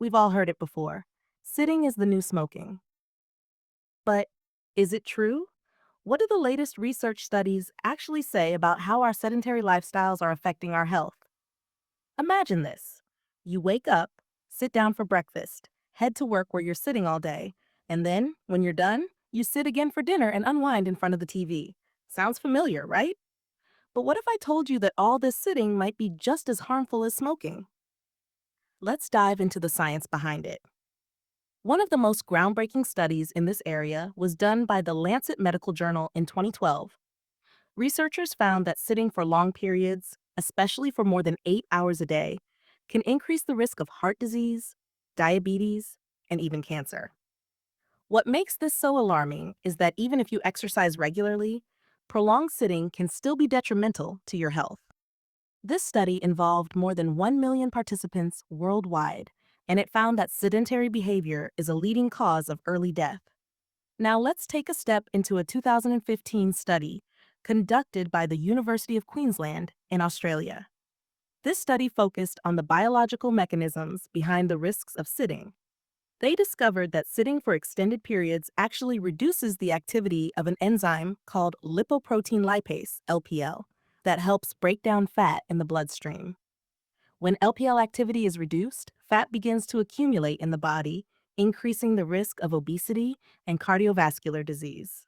We've all heard it before. Sitting is the new smoking. But is it true? What do the latest research studies actually say about how our sedentary lifestyles are affecting our health? Imagine this. You wake up, sit down for breakfast, head to work where you're sitting all day, and then, when you're done, you sit again for dinner and unwind in front of the TV. Sounds familiar, right? But what if I told you that all this sitting might be just as harmful as smoking? Let's dive into the science behind it. One of the most groundbreaking studies in this area was done by the Lancet Medical Journal in 2012. Researchers found that sitting for long periods, especially for more than 8 hours a day, can increase the risk of heart disease, diabetes, and even cancer. What makes this so alarming is that even if you exercise regularly, prolonged sitting can still be detrimental to your health. This study involved more than 1 million participants worldwide, and it found that sedentary behavior is a leading cause of early death. Now let's take a step into a 2015 study conducted by the University of Queensland in Australia. This study focused on the biological mechanisms behind the risks of sitting. They discovered that sitting for extended periods actually reduces the activity of an enzyme called lipoprotein lipase, LPL, that helps break down fat in the bloodstream. When LPL activity is reduced, fat begins to accumulate in the body, increasing the risk of obesity and cardiovascular disease.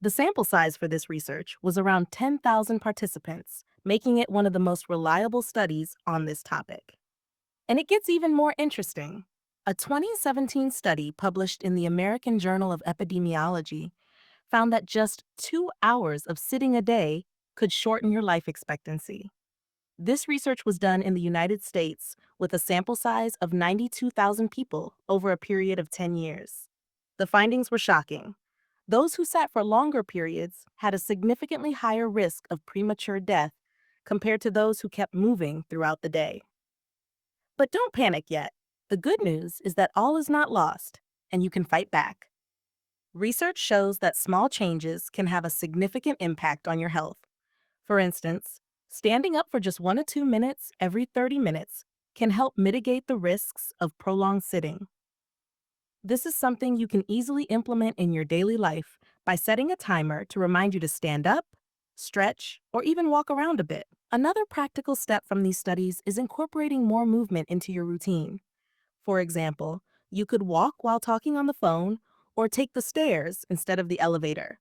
The sample size for this research was around 10,000 participants, making it one of the most reliable studies on this topic. And it gets even more interesting. A 2017 study published in the American Journal of Epidemiology found that just 2 hours of sitting a day could shorten your life expectancy. This research was done in the United States with a sample size of 92,000 people over a period of 10 years. The findings were shocking. Those who sat for longer periods had a significantly higher risk of premature death compared to those who kept moving throughout the day. But don't panic yet. The good news is that all is not lost, and you can fight back. Research shows that small changes can have a significant impact on your health. For instance, standing up for just 1 to 2 minutes every 30 minutes can help mitigate the risks of prolonged sitting. This is something you can easily implement in your daily life by setting a timer to remind you to stand up, stretch, or even walk around a bit. Another practical step from these studies is incorporating more movement into your routine. For example, you could walk while talking on the phone or take the stairs instead of the elevator.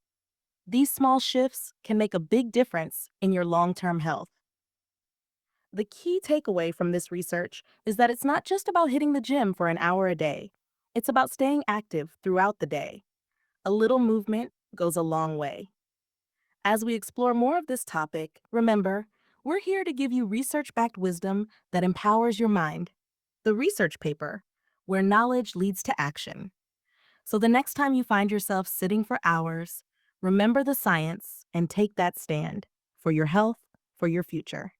These small shifts can make a big difference in your long-term health. The key takeaway from this research is that it's not just about hitting the gym for an hour a day. It's about staying active throughout the day. A little movement goes a long way. As we explore more of this topic, remember, we're here to give you research-backed wisdom that empowers your mind. The research paper, where knowledge leads to action. So the next time you find yourself sitting for hours, remember the science and take that stand for your health, for your future.